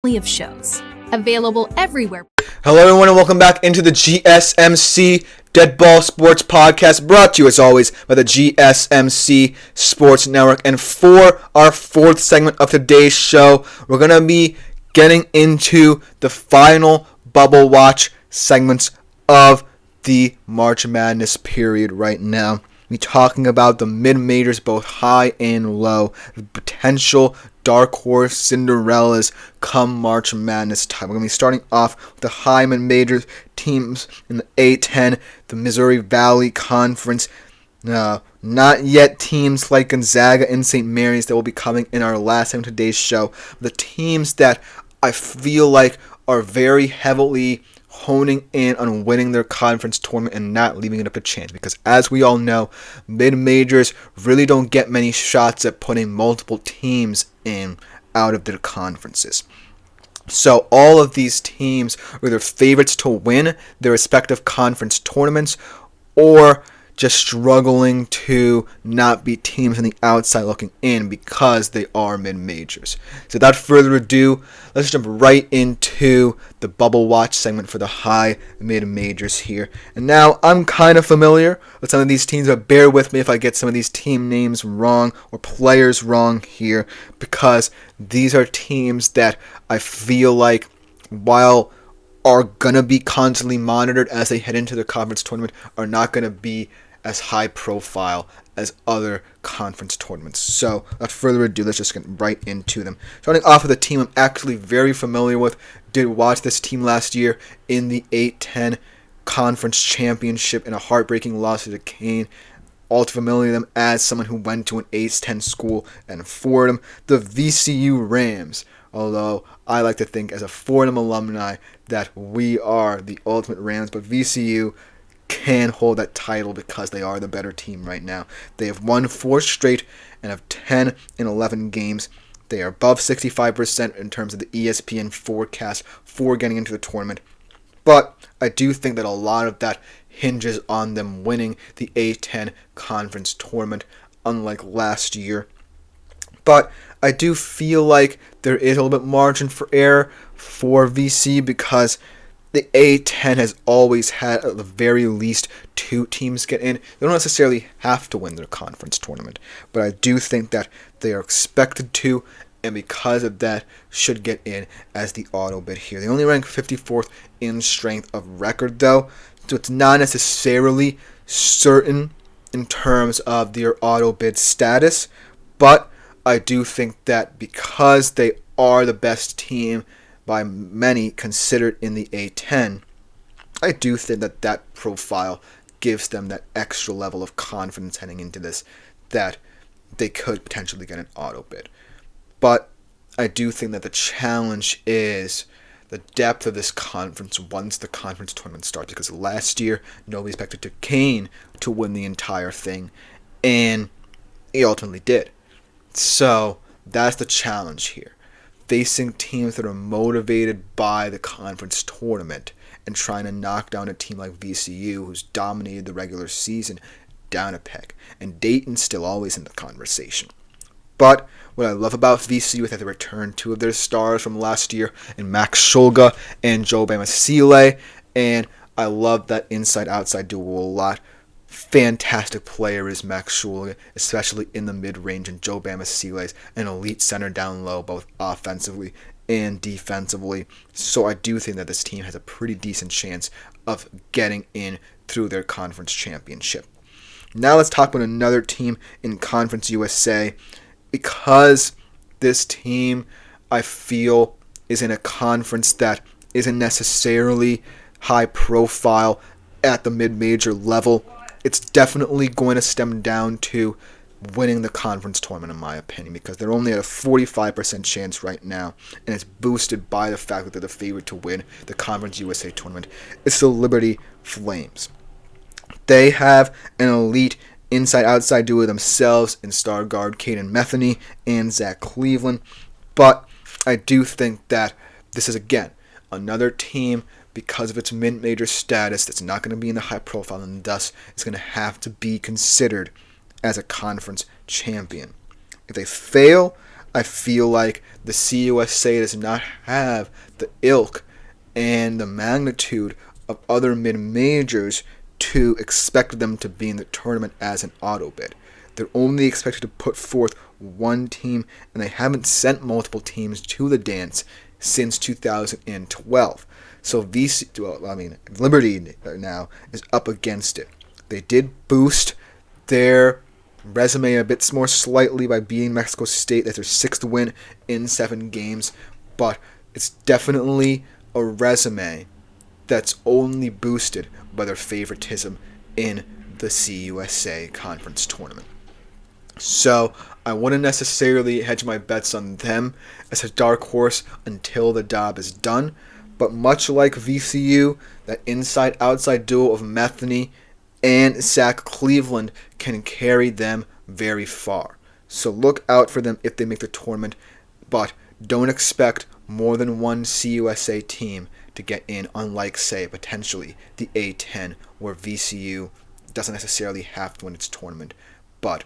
of shows available everywhere. Hello everyone and welcome back into the GSMC Dead Ball Sports Podcast, brought to you as always by the GSMC Sports Network. And for our fourth segment of today's show, we're going to be getting into the final bubble watch segments of the March Madness period right now. We're talking about the mid-majors, both high and low, the potential dark horse Cinderellas come March Madness time. We're going to be starting off with the high mid-majors teams in the A10, the Missouri Valley Conference. Not yet teams like Gonzaga and St. Mary's that will be coming in our last segment of today's show. The teams that I feel like are very heavily honing in on winning their conference tournament and not leaving it up to chance, because as we all know, mid-majors really don't get many shots at putting multiple teams in out of their conferences. So all of these teams are either favorites to win their respective conference tournaments or just struggling to not beat teams on the outside looking in because they are mid-majors. So without further ado, let's jump right into the bubble watch segment for the high mid-majors here. And now I'm kind of familiar with some of these teams, but bear with me if I get some of these team names wrong or players wrong here, because these are teams that I feel like, while are going to be constantly monitored as they head into the conference tournament, are not going to be as high profile as other conference tournaments. So without further ado, let's just get right into them. Starting off with a team I'm actually very familiar with. Did watch this team last year in the 8-10 conference championship in a heartbreaking loss to Duquesne. All too familiar with them as someone who went to an 8-10 school and Fordham, the VCU Rams. Although I like to think as a Fordham alumni that we are the ultimate Rams, but VCU can hold that title because they are the better team right now. They have won 4 straight and have 10 in 11 games. They are above 65% in terms of the ESPN forecast for getting into the tournament. But I do think that a lot of that hinges on them winning the A10 conference tournament, unlike last year. But I do feel like there is a little bit margin for error for VC, because the A10 has always had at the very least 2 teams get in. They don't necessarily have to win their conference tournament, but I do think that they are expected to, and because of that, should get in as the auto bid here. They only rank 54th in strength of record, though, so it's not necessarily certain in terms of their auto bid status, but I do think that because they are the best team by many considered in the A10, I do think that that profile gives them that extra level of confidence heading into this, that they could potentially get an auto bid. But I do think that the challenge is the depth of this conference once the conference tournament starts, because last year nobody expected Duquesne to win the entire thing, and he ultimately did. So that's the challenge here. Facing teams that are motivated by the conference tournament and trying to knock down a team like VCU, who's dominated the regular season, down a peg. And Dayton's still always in the conversation. But what I love about VCU is that they returned 2 of their stars from last year in Max Shulga and Joe Bamasile, and I love that inside-outside duo a lot. Fantastic player is Max Shulga, especially in the mid-range, and Joe Bamasile is an elite center down low, both offensively and defensively. So I do think that this team has a pretty decent chance of getting in through their conference championship. Now let's talk about another team in Conference USA, because this team, I feel, is in a conference that isn't necessarily high profile at the mid-major level. It's definitely going to stem down to winning the conference tournament, in my opinion, because they're only at a 45% chance right now, and it's boosted by the fact that they're the favorite to win the Conference USA tournament. It's the Liberty Flames. They have an elite inside-outside duo themselves in star guard Caden Metheny and Zach Cleveland, but I do think that this is, again, another team, because of its mid-major status, that's not going to be in the high profile, and thus it's going to have to be considered as a conference champion. If they fail, I feel like the CUSA does not have the ilk and the magnitude of other mid-majors to expect them to be in the tournament as an auto bid. They're only expected to put forth one team, and they haven't sent multiple teams to the dance since 2012. So Liberty now is up against it. They did boost their resume a bit more slightly by beating Mexico State. That's their 6th win in 7 games, but it's definitely a resume that's only boosted by their favoritism in the CUSA Conference Tournament. So I wouldn't necessarily hedge my bets on them as a dark horse until the job is done, but much like VCU, that inside-outside duo of Metheny and Sac Cleveland can carry them very far. So look out for them if they make the tournament, but don't expect more than one CUSA team to get in, unlike, say, potentially the A10, where VCU doesn't necessarily have to win its tournament, but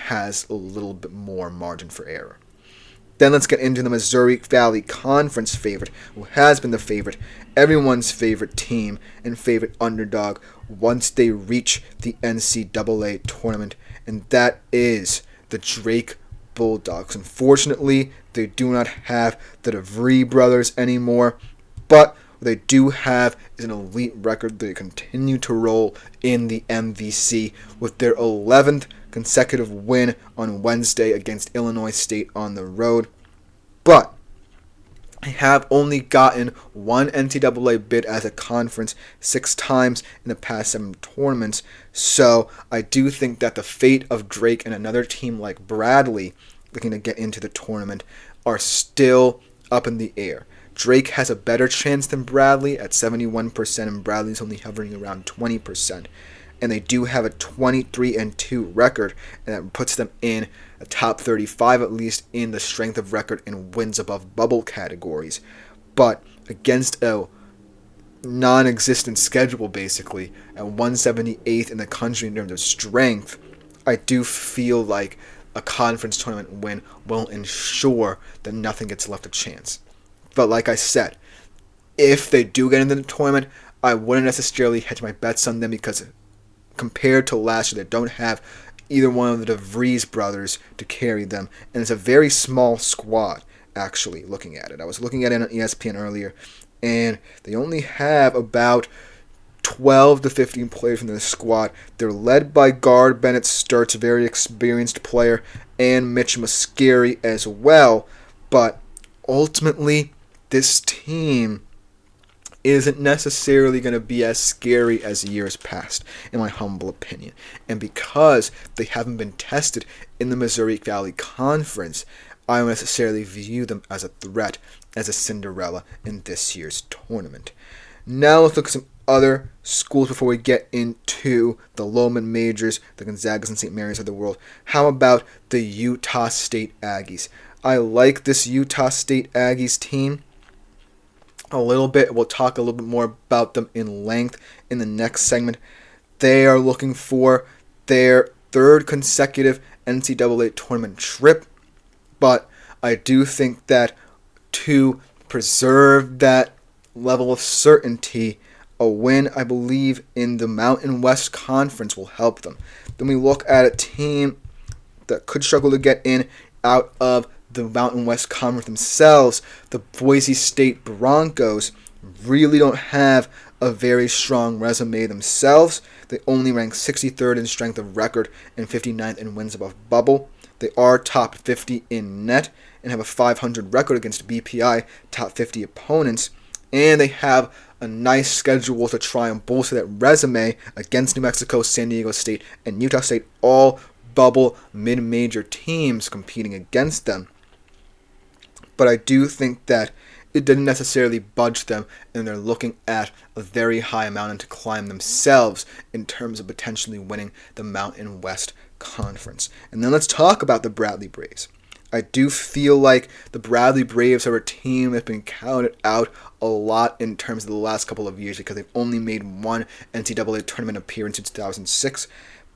has a little bit more margin for error. Then let's get into the Missouri Valley Conference favorite, who has been the favorite, everyone's favorite team and favorite underdog once they reach the NCAA tournament, and that is the Drake Bulldogs. Unfortunately, they do not have the DeVries brothers anymore, but what they do have is an elite record. They continue to roll in the MVC with their 11th consecutive win on Wednesday against Illinois State on the road. But they have only gotten one NCAA bid as a conference 6 times in the past 7 tournaments. So I do think that the fate of Drake and another team like Bradley looking to get into the tournament are still up in the air. Drake has a better chance than Bradley at 71%, and Bradley's only hovering around 20%. And they do have a 23-2 record, and that puts them in a top 35 at least in the strength of record and wins above bubble categories. But against a non-existent schedule, basically, at 178th in the country in terms of strength, I do feel like a conference tournament win will ensure that nothing gets left a chance. But like I said, if they do get into the tournament, I wouldn't necessarily hedge my bets on them because compared to last year, they don't have either one of the DeVries brothers to carry them. And it's a very small squad, actually, looking at it. I was looking at it on ESPN earlier, and they only have about 12 to 15 players from the squad. They're led by guard Bennett Sturtz, a very experienced player, and Mitch Muscari as well. But ultimately, this team isn't necessarily going to be as scary as years past, in my humble opinion. And because they haven't been tested in the Missouri Valley Conference, I don't necessarily view them as a threat, as a Cinderella in this year's tournament. Now let's look at some other schools before we get into the Lowman Majors, the Gonzagas and St. Mary's of the world. How about the Utah State Aggies? I like this Utah State Aggies team a little bit. We'll talk a little bit more about them in length in the next segment. They are looking for their 3rd consecutive NCAA tournament trip, but I do think that to preserve that level of certainty, a win, I believe, in the Mountain West Conference will help them. Then we look at a team that could struggle to get in out of the Mountain West Conference themselves. The Boise State Broncos really don't have a very strong resume themselves. They only rank 63rd in strength of record and 59th in wins above bubble. They are top 50 in net and have a 500 record against BPI top 50 opponents. And they have a nice schedule to try and bolster that resume against New Mexico, San Diego State, and Utah State, all bubble mid-major teams competing against them. But I do think that it didn't necessarily budge them, and they're looking at a very high mountain to climb themselves in terms of potentially winning the Mountain West Conference. And then let's talk about the Bradley Braves. I do feel like the Bradley Braves are a team that's been counted out a lot in terms of the last couple of years because they've only made one NCAA tournament appearance in 2006.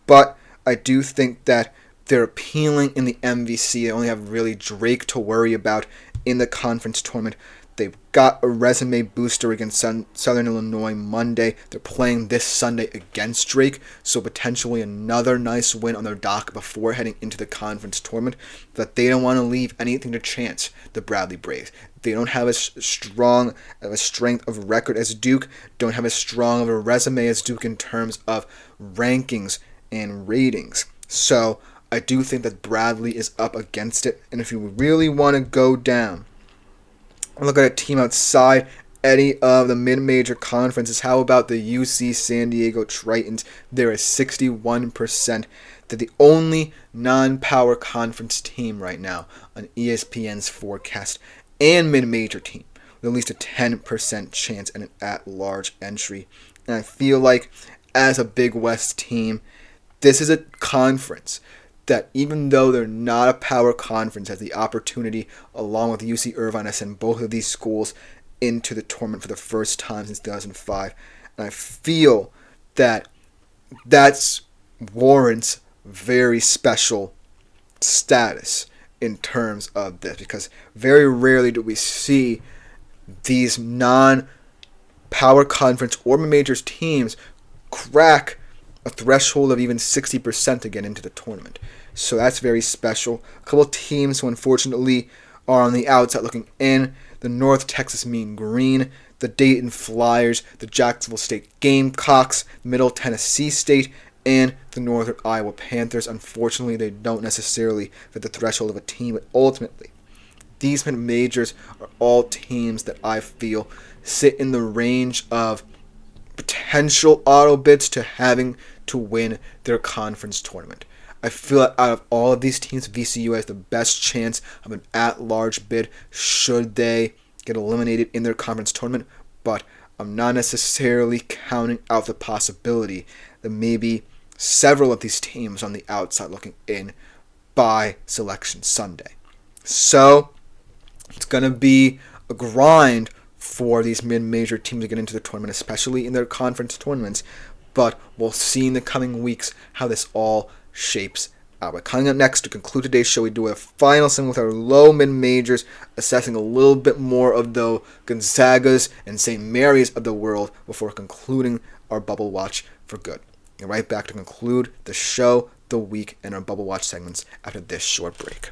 But I do think that They're appealing in the MVC. They only have really Drake to worry about in the conference tournament. They've got a resume booster against Southern Illinois Monday. They're playing this Sunday against Drake, so potentially another nice win on their dock before heading into the conference tournament. But they don't want to leave anything to chance, the Bradley Braves. They don't have as strong of a strength of record as Duke, don't have as strong of a resume as Duke in terms of rankings and ratings. So I do think that Bradley is up against it, and if you really want to go down, look at a team outside any of the mid-major conferences. How about the UC San Diego Tritons? They're at 61%. They're the only non-power conference team right now on ESPN's forecast, and mid-major team with at least a 10% chance at an at-large entry. And I feel like as a Big West team, this is a conference that, even though they're not a power conference, has the opportunity, along with UC Irvine, to send both of these schools into the tournament for the first time since 2005. And I feel that that's warrants very special status in terms of this, because very rarely do we see these non-power conference or majors teams crack a threshold of even 60% to get into the tournament. So that's very special. A couple of teams who unfortunately are on the outside looking in: the North Texas Mean Green, the Dayton Flyers, the Jacksonville State Gamecocks, Middle Tennessee State, and the Northern Iowa Panthers. Unfortunately, they don't necessarily fit the threshold of a team, but ultimately, these mid-majors are all teams that I feel sit in the range of potential auto bids to having to win their conference tournament. I feel that out of all of these teams, VCU has the best chance of an at-large bid should they get eliminated in their conference tournament, but I'm not necessarily counting out the possibility that maybe several of these teams on the outside looking in by Selection Sunday. So it's going to be a grind for these mid-major teams to get into the tournament, especially in their conference tournaments, but we'll see in the coming weeks how this all shapes out. But coming up next to conclude today's show, we do a final segment with our low mid-majors, assessing a little bit more of the Gonzagas and St. Mary's of the world before concluding our Bubble Watch for good. And right back to conclude the show, the week, and our Bubble Watch segments after this short break.